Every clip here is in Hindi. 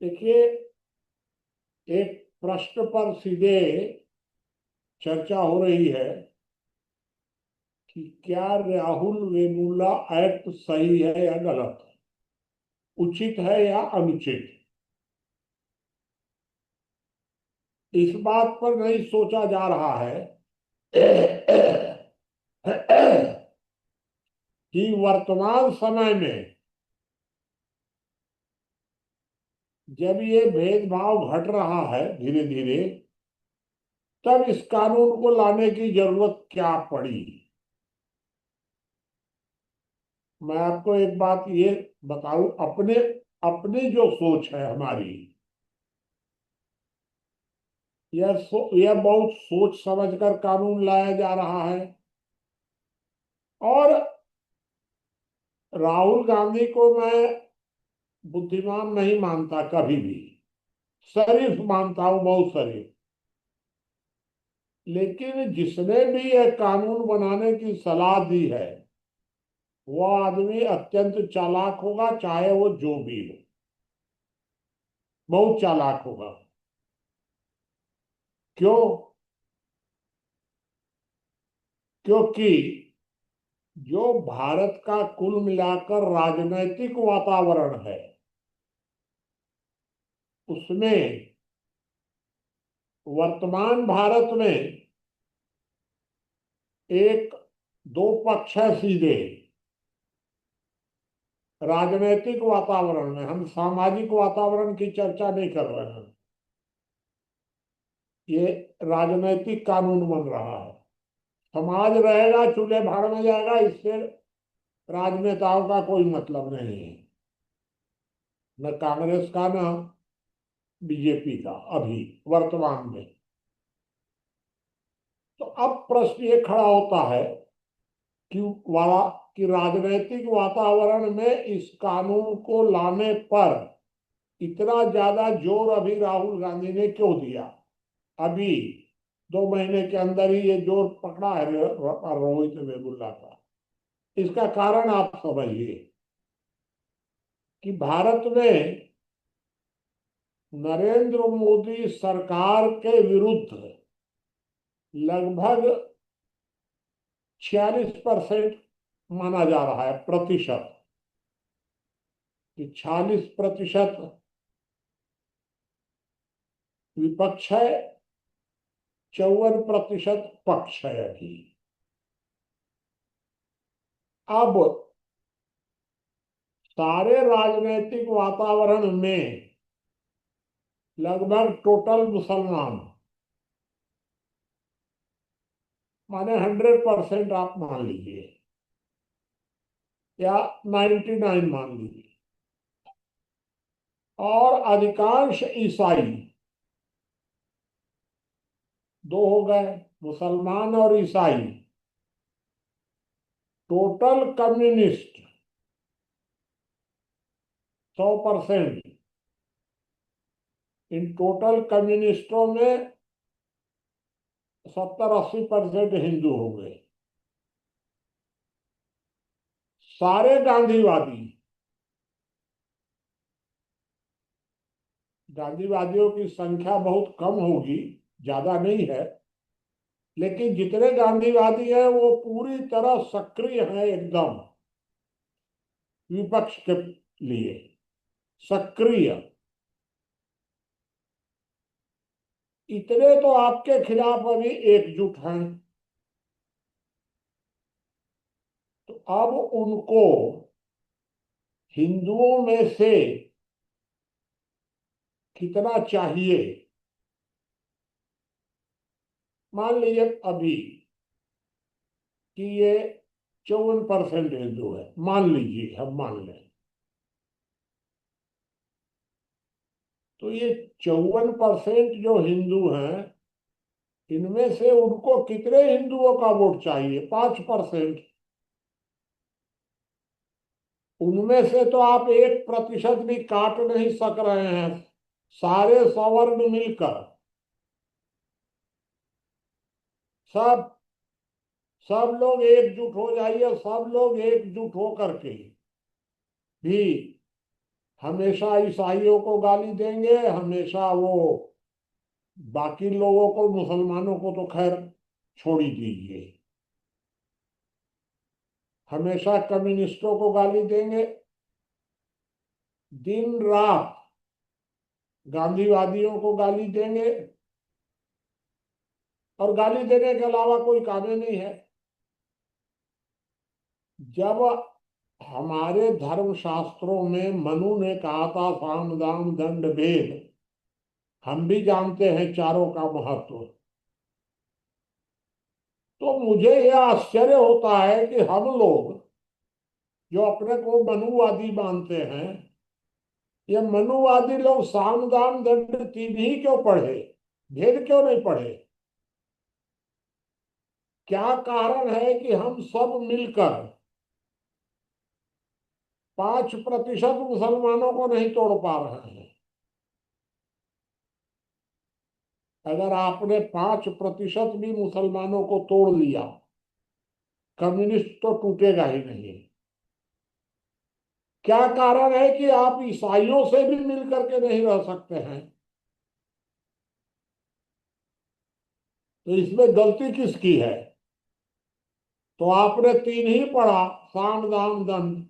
देखिए, एक प्रश्न पर सीधे चर्चा हो रही है कि क्या राहुल वेमुला एक्ट सही है या गलत, उचित है या अनुचित। इस बात पर नहीं सोचा जा रहा है कि वर्तमान समय में जब ये भेदभाव घट रहा है धीरे धीरे, तब इस कानून को लाने की जरूरत क्या पड़ी। मैं आपको एक बात ये बताऊं, अपने अपनी जो सोच है हमारी, यह बहुत सोच समझकर कानून लाया जा रहा है। और राहुल गांधी को मैं बुद्धिमान नहीं मानता कभी भी, शरीफ मानता हूं, बहुत शरीफ। लेकिन जिसने भी यह कानून बनाने की सलाह दी है, वह आदमी अत्यंत चालाक होगा, चाहे वो जो भी हो, बहुत चालाक होगा। क्यों? क्योंकि जो भारत का कुल मिलाकर राजनैतिक वातावरण है, उसमें वर्तमान भारत में एक दो पक्ष है सीधे। राजनैतिक वातावरण में, हम सामाजिक वातावरण की चर्चा नहीं कर रहे हैं। ये राजनैतिक कानून बन रहा है। समाज रहेगा चूल्हे भाड़ में जाएगा, इससे राजनेताओं का कोई मतलब नहीं है, न कांग्रेस का न बीजेपी का, अभी वर्तमान में। तो अब प्रश्न ये खड़ा होता है कि वाला कि राजनीतिक वातावरण में इस कानून को लाने पर इतना ज्यादा जोर अभी राहुल गांधी ने क्यों दिया। अभी 2 महीने के अंदर ही ये जोर पकड़ा है रोहित वेमुला का। इसका कारण आप समझिए कि भारत में नरेंद्र मोदी सरकार के विरुद्ध लगभग 46% माना जा रहा है, प्रतिशत, कि 46% विपक्ष है, 54% पक्ष है अभी। अब सारे राजनीतिक वातावरण में लगभग टोटल मुसलमान, माने 100% आप मान लीजिए, या 99 मान लीजिए, और अधिकांश ईसाई, दो हो गए, मुसलमान और ईसाई। Total communist 100%। इन टोटल कम्युनिस्टों में 70-80% हिंदू हो गए। सारे गांधीवादी, गांधीवादियों की संख्या बहुत कम होगी, ज्यादा नहीं है, लेकिन जितने गांधीवादी हैं वो पूरी तरह सक्रिय हैं, एकदम विपक्ष के लिए सक्रिय। इतने तो आपके खिलाफ अभी एकजुट हैं। तो अब उनको हिंदुओं में से कितना चाहिए। मान लीजिए अभी कि ये 54% हिंदू है, मान लीजिए, हम मान लें। तो ये 54% जो हिंदू हैं, इनमें से उनको कितने हिंदुओं का वोट चाहिए? 5%। उनमें से तो आप 1% भी काट नहीं सक रहे हैं, सारे सवर्ण मिलकर। सब सब लोग एकजुट हो जाइए, सब लोग एकजुट हो करके भी हमेशा ईसाइयों को गाली देंगे, हमेशा वो बाकी लोगों को, मुसलमानों को तो खैर छोड़ ही दीजिए, हमेशा कम्युनिस्टों को गाली देंगे, दिन रात गांधीवादियों को गाली देंगे, और गाली देने के अलावा कोई काम ही नहीं है। जब हमारे धर्म शास्त्रों में मनु ने कहा था साम दाम दंड भेद, हम भी जानते हैं चारों का महत्व, तो मुझे यह आश्चर्य होता है कि हम लोग जो अपने को मनुवादी मानते हैं, ये मनुवादी लोग साम दाम दंड तीन ही क्यों पढ़े, भेद क्यों नहीं पढ़े? क्या कारण है कि हम सब मिलकर 5% मुसलमानों को नहीं तोड़ पा रहे हैं? अगर आपने 5% भी मुसलमानों को तोड़ लिया, कम्युनिस्ट तो टूटेगा ही नहीं। क्या कारण है कि आप ईसाइयों से भी मिल करके नहीं रह सकते हैं? तो इसमें गलती किसकी है? तो आपने तीन ही पढ़ा, साम दाम दंड।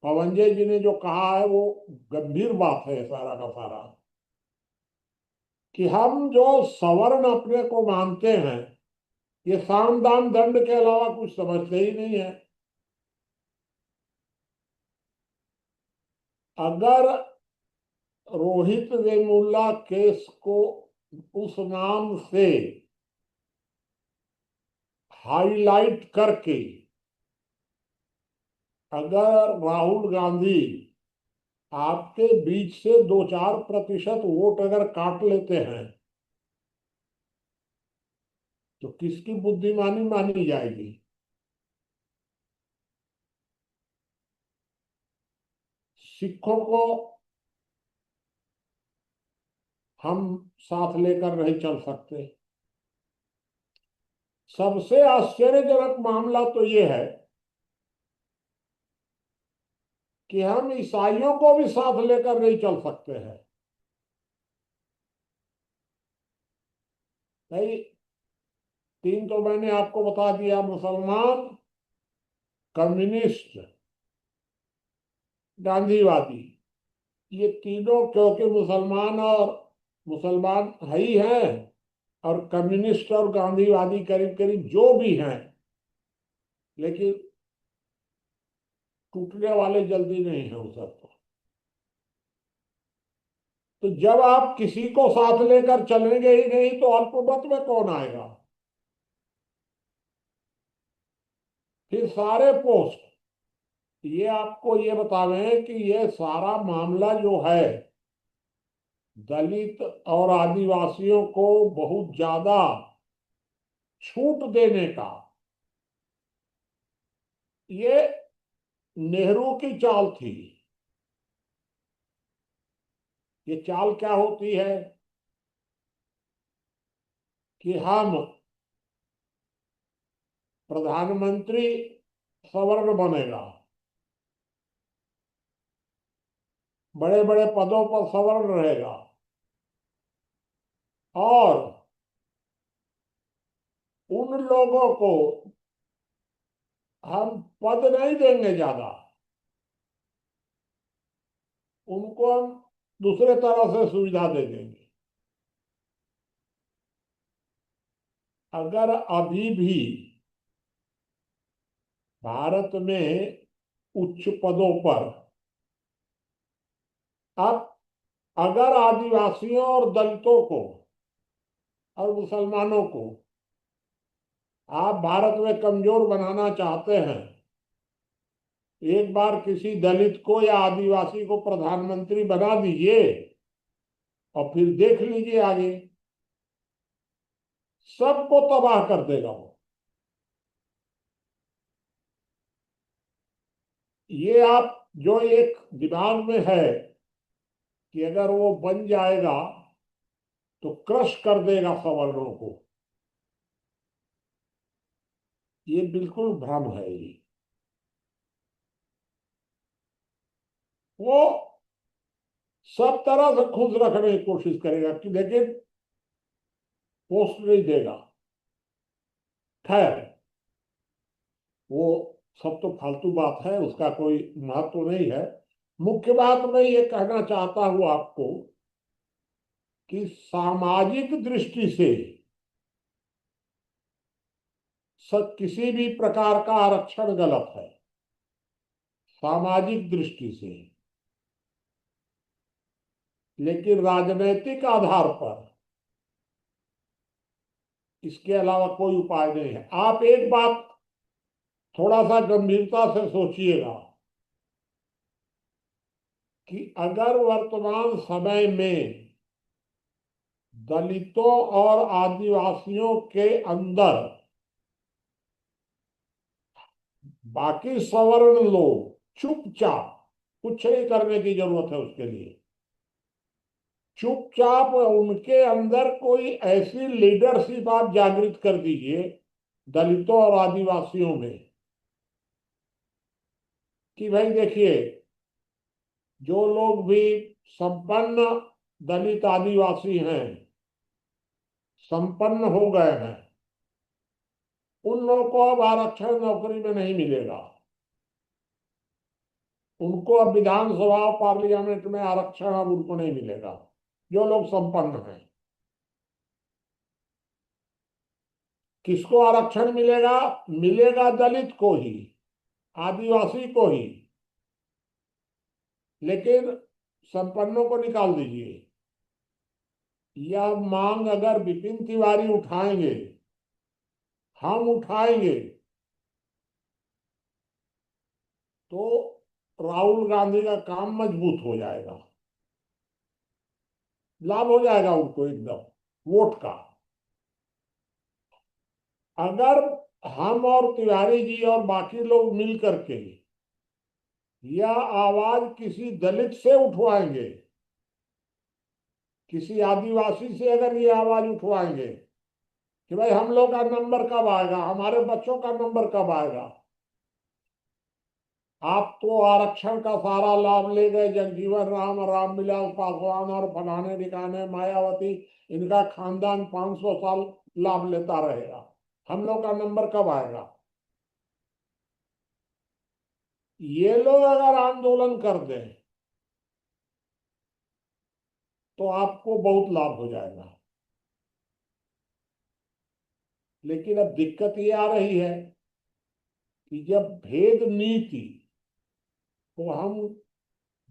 पवनजय जी ने जो कहा है वो गंभीर बात है सारा का सारा, कि हम जो सवर्ण अपने को मानते हैं, ये साम दाम दंड के अलावा कुछ समझते ही नहीं है। अगर रोहित वेमुला केस को उस नाम से हाईलाइट करके अगर राहुल गांधी आपके बीच से 2-4% वोट अगर काट लेते हैं, तो किसकी बुद्धिमानी मानी जाएगी? सिखों को हम साथ लेकर नहीं चल सकते। सबसे आश्चर्यजनक मामला तो ये है कि हम ईसाइयों को भी साथ लेकर नहीं चल सकते हैं। भाई, तीन तो मैंने आपको बता दिया, मुसलमान, कम्युनिस्ट, गांधीवादी। ये तीनों क्योंकि मुसलमान है ही हैं, और कम्युनिस्ट और गांधीवादी करीब करीब जो भी हैं, लेकिन टूटने वाले जल्दी नहीं है उस सब। तो जब आप किसी को साथ लेकर चलेंगे ही नहीं, तो अल्पमत में कौन आएगा? फिर सारे पोस्ट ये आपको ये बतावें कि ये सारा मामला जो है दलित और आदिवासियों को बहुत ज्यादा छूट देने का, ये नेहरू की चाल थी। ये चाल क्या होती है कि हम प्रधानमंत्री सवर्ण बनेगा, बड़े बड़े पदों पर सवर्ण रहेगा, और उन लोगों को हम पद नहीं देंगे ज्यादा, उनको हम दूसरे तरह से सुविधा दे देंगे। अगर अभी भी भारत में उच्च पदों पर अब अगर आदिवासियों और दलितों को और मुसलमानों को आप भारत में कमजोर बनाना चाहते हैं, एक बार किसी दलित को या आदिवासी को प्रधानमंत्री बना दीजिए और फिर देख लीजिए आगे, सबको तबाह कर देगा वो। ये आप जो एक दिमाग में है कि अगर वो बन जाएगा तो क्रश कर देगा सवर्णों को, ये बिल्कुल भ्रम है। ये वो सब तरह से खुश रखने की कोशिश करेगा कि लेकिन पोस्ट नहीं देगा। खैर, वो सब तो फालतू बात है, उसका कोई महत्व नहीं है। मुख्य बात मैं ये कहना चाहता हूं आपको कि सामाजिक दृष्टि से किसी भी प्रकार का आरक्षण गलत है, सामाजिक दृष्टि से। लेकिन राजनीतिक आधार पर इसके अलावा कोई उपाय नहीं है। आप एक बात थोड़ा सा गंभीरता से सोचिएगा कि अगर वर्तमान समय में दलितों और आदिवासियों के अंदर बाकी सवर्ण लोग चुपचाप, कुछ नहीं करने की जरूरत है उसके लिए, चुपचाप उनके अंदर कोई ऐसी लीडरशिप आप जागृत कर दीजिए दलितों और आदिवासियों में कि भाई देखिए, जो लोग भी संपन्न दलित आदिवासी हैं, संपन्न हो गए हैं, उन लोगों को अब आरक्षण नौकरी में नहीं मिलेगा। उनको अब विधानसभा पार्लियामेंट में आरक्षण अब उनको नहीं मिलेगा, जो लोग संपन्न हैं। किसको आरक्षण मिलेगा? मिलेगा दलित को ही, आदिवासी को ही। लेकिन संपन्नों को निकाल दीजिए। यह मांग अगर विपिन तिवारी उठाएंगे, हम उठाएंगे, तो राहुल गांधी का काम मजबूत हो जाएगा, लाभ हो जाएगा उनको एकदम वोट का। अगर हम और तिवारी जी और बाकी लोग मिल करके यह आवाज किसी दलित से उठवाएंगे, किसी आदिवासी से अगर ये आवाज उठवाएंगे कि भाई हम लोग का नंबर कब आएगा, हमारे बच्चों का नंबर कब आएगा, आप तो आरक्षण का सारा लाभ ले गए, जगजीवन राम, रामविलास पासवान और फलाने ढिकाने मायावती, इनका खानदान 500 साल लाभ लेता रहेगा, हम लोग का नंबर कब आएगा। ये लोग अगर आंदोलन कर दें तो आपको बहुत लाभ हो जाएगा। लेकिन अब दिक्कत ये आ रही है कि जब भेद नीति को हम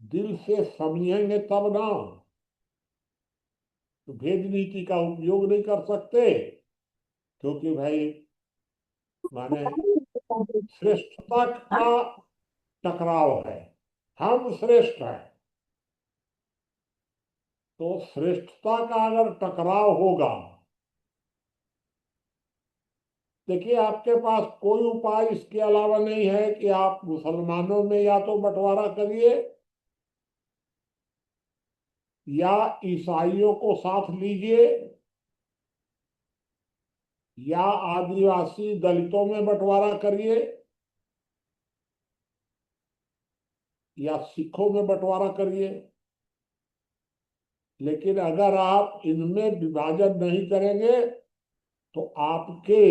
दिल से समझेंगे तब ना, तो भेद नीति का उपयोग नहीं कर सकते, क्योंकि भाई माने श्रेष्ठता का टकराव है, हम श्रेष्ठ हैं। तो श्रेष्ठता का अगर टकराव होगा, देखिए आपके पास कोई उपाय इसके अलावा नहीं है कि आप मुसलमानों में या तो बंटवारा करिए या ईसाइयों को साथ लीजिए या आदिवासी दलितों में बंटवारा करिए या सिखों में बंटवारा करिए। लेकिन अगर आप इनमें विभाजन नहीं करेंगे तो आपके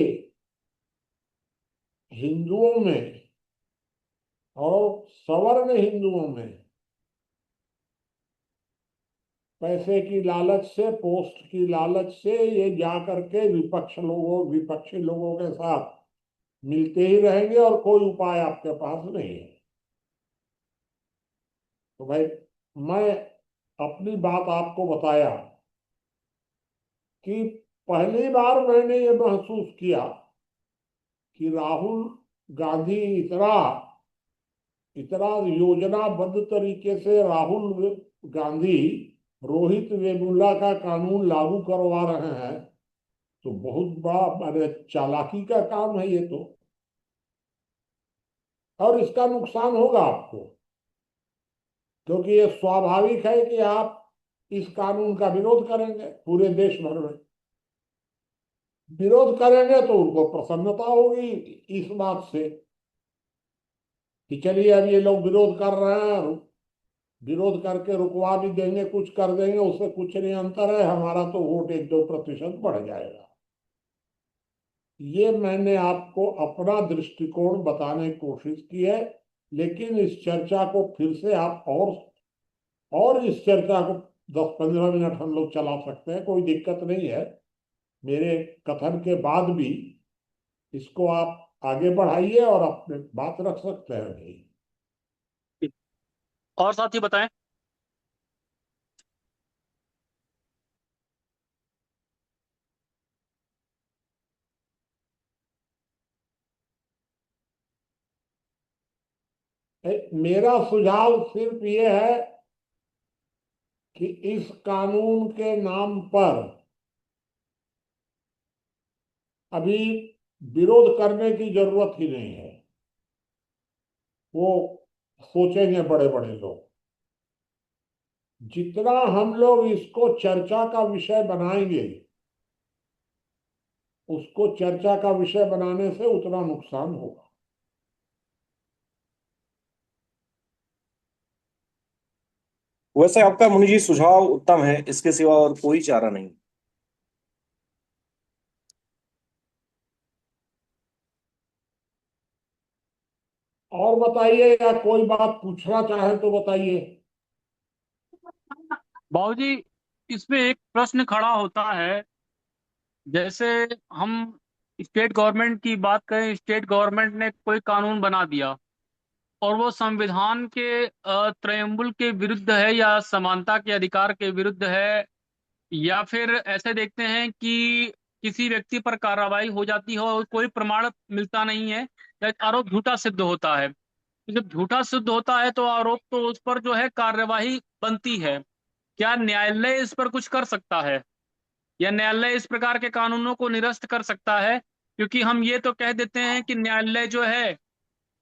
हिंदुओं में और सवर्ण हिंदुओं में पैसे की लालच से, पोस्ट की लालच से ये जा करके विपक्षी लोगों के साथ मिलते ही रहेंगे और कोई उपाय आपके पास नहीं है। तो भाई मैं अपनी बात आपको बताया कि पहली बार मैंने ये महसूस किया कि राहुल गांधी इतना इतना योजनाबद्ध तरीके से राहुल गांधी रोहित वेमुला का कानून लागू करवा रहे हैं, तो बहुत बड़ा माने चालाकी का काम है ये तो। और इसका नुकसान होगा आपको, क्योंकि ये स्वाभाविक है कि आप इस कानून का विरोध करेंगे, पूरे देश भर में विरोध करेंगे, तो उनको प्रसन्नता होगी इस बात से कि चलिए अब ये लोग विरोध कर रहे हैं, विरोध करके रुकवा भी देंगे, कुछ कर देंगे, उससे कुछ नहीं अंतर है, हमारा तो वोट 1-2% बढ़ जाएगा। ये मैंने आपको अपना दृष्टिकोण बताने की कोशिश की है। लेकिन इस चर्चा को फिर से आप और इस चर्चा को 10-15 मिनट हम लोग चला सकते हैं, कोई दिक्कत नहीं है। मेरे कथन के बाद भी इसको आप आगे बढ़ाइए और अपने बात रख सकते हैं भाई। और साथी बताएं। मेरा सुझाव सिर्फ ये है कि इस कानून के नाम पर अभी विरोध करने की जरूरत ही नहीं है। वो सोचेंगे बड़े बड़े लोग। जितना हम लोग इसको चर्चा का विषय बनाएंगे, उसको चर्चा का विषय बनाने से उतना नुकसान होगा। वैसे आपका मुनि जी सुझाव उत्तम है, इसके सिवा और कोई चारा नहीं। और बताइए, या कोई बात पूछना चाहे तो बताइए। बाबूजी, इसमें एक प्रश्न खड़ा होता है। जैसे हम स्टेट गवर्नमेंट की बात करें, स्टेट गवर्नमेंट ने कोई कानून बना दिया और वो संविधान के त्रेम्बुल के विरुद्ध है या समानता के अधिकार के विरुद्ध है, या फिर ऐसे देखते हैं कि किसी व्यक्ति पर कार्रवाई हो जाती है और कोई प्रमाण मिलता नहीं है या आरोप झूठा सिद्ध होता है। तो जब झूठा सिद्ध होता है तो आरोप तो उस पर जो है कार्यवाही बनती है। क्या न्यायालय इस पर कुछ कर सकता है, या न्यायालय इस प्रकार के कानूनों को निरस्त कर सकता है? क्योंकि हम ये तो कह देते हैं कि न्यायालय जो है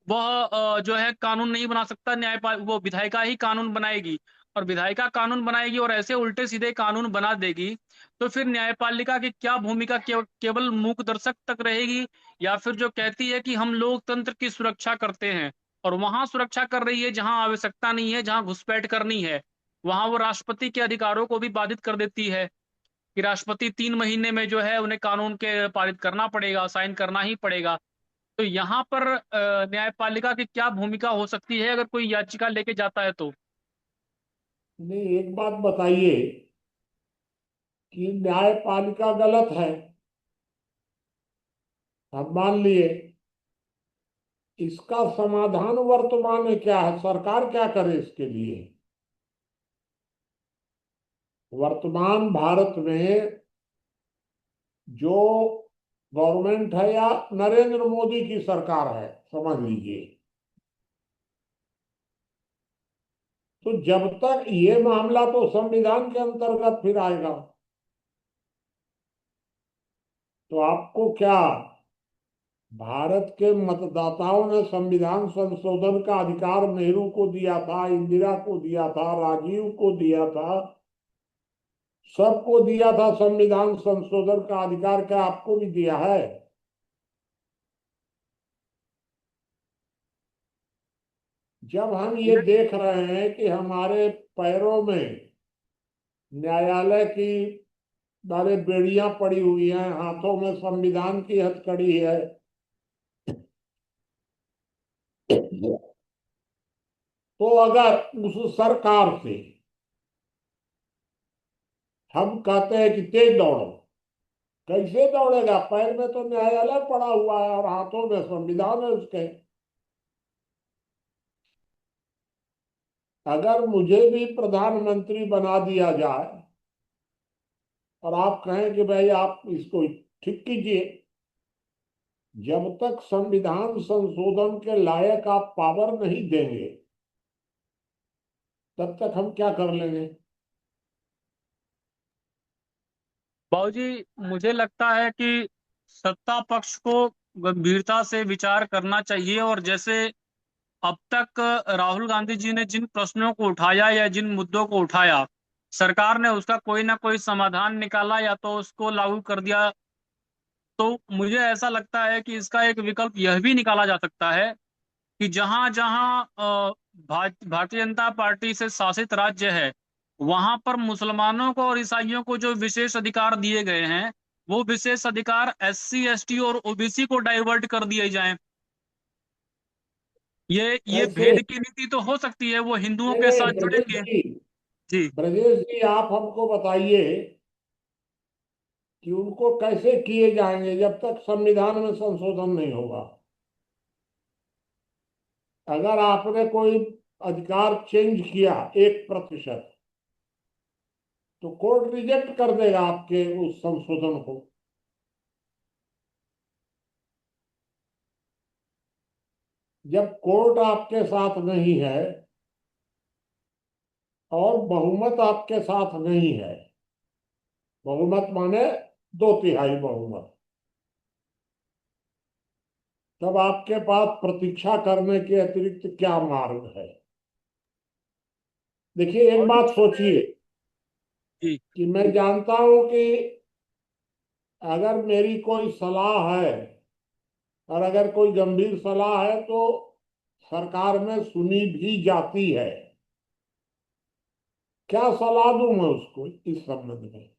वह जो है कानून नहीं बना सकता, वो विधायिका ही कानून बनाएगी। और विधायिका कानून बनाएगी और ऐसे उल्टे सीधे कानून बना देगी, तो फिर न्यायपालिका की क्या भूमिका? केवल मूक दर्शक तक रहेगी, या फिर जो कहती है कि हम लोकतंत्र की सुरक्षा करते हैं और वहां सुरक्षा कर रही है जहां आवश्यकता नहीं है, जहां घुसपैठ करनी है, वहां वो राष्ट्रपति के अधिकारों को भी बाधित कर देती है कि राष्ट्रपति 3 महीने में जो है उन्हें कानून के पारित करना पड़ेगा, साइन करना ही पड़ेगा। तो यहाँ पर न्यायपालिका की क्या भूमिका हो सकती है अगर कोई याचिका लेके जाता है तो? नहीं, एक बात बताइए कि न्यायपालिका गलत है, अब मान लिए, इसका समाधान वर्तमान में क्या है? सरकार क्या करे इसके लिए? वर्तमान भारत में जो गवर्नमेंट है, या नरेंद्र मोदी की सरकार है समझ लीजिए, तो जब तक ये मामला तो संविधान के अंतर्गत फिर आएगा। तो आपको क्या, भारत के मतदाताओं ने संविधान संशोधन का अधिकार नेहरू को दिया था, इंदिरा को दिया था, राजीव को दिया था, सबको दिया था संविधान संशोधन का अधिकार। क्या आपको भी दिया है? जब हम ये देख रहे हैं कि हमारे पैरों में न्यायालय की सारे बेड़ियां पड़ी हुई हैं, हाथों में संविधान की हथकड़ी है, तो अगर उस सरकार से हम कहते हैं कि तेज दौड़ो, कैसे दौड़ेगा? पैर में तो न्यायालय पड़ा हुआ है और हाथों में संविधान है उसके। अगर मुझे भी प्रधानमंत्री बना दिया जाए और आप कहें कि भाई आप इसको ठीक कीजिए, जब तक संविधान संशोधन के लायक आप पावर नहीं देंगे, तब तक हम क्या कर लेंगे? बाबूजी, मुझे लगता है कि सत्ता पक्ष को गंभीरता से विचार करना चाहिए। और जैसे अब तक राहुल गांधी जी ने जिन प्रश्नों को उठाया या जिन मुद्दों को उठाया, सरकार ने उसका कोई ना कोई समाधान निकाला या तो उसको लागू कर दिया। तो मुझे ऐसा लगता है कि इसका एक विकल्प यह भी निकाला जा सकता है कि जहां जहां भारतीय जनता पार्टी से शासित राज्य है, वहां पर मुसलमानों को और ईसाइयों को जो विशेष अधिकार दिए गए हैं, वो विशेष अधिकार एससी एसटी और ओबीसी को डाइवर्ट कर दिए जाएं। ये कैसे? भेद की नीति तो हो सकती है, वो हिंदुओं नहीं के नहीं साथ जुड़ेंगे। जी। ब्रजेश जी आप हमको बताइए कि उनको कैसे किए जाएंगे जब तक संविधान में संशोधन नहीं होगा। अगर आपने कोई अधिकार चेंज किया 1%, तो कोर्ट रिजेक्ट कर देगा आपके उस संशोधन को। जब कोर्ट आपके साथ नहीं है और बहुमत आपके साथ नहीं है, बहुमत माने 2/3 बहुमत, तब आपके पास प्रतीक्षा करने के अतिरिक्त क्या मार्ग है? देखिए एक और भी बात चीजें। सोचिए जी। कि मैं जानता हूं कि अगर मेरी कोई सलाह है और अगर कोई गंभीर सलाह है तो सरकार में सुनी भी जाती है। क्या सलाह दूं मैं उसको इस संबंध में?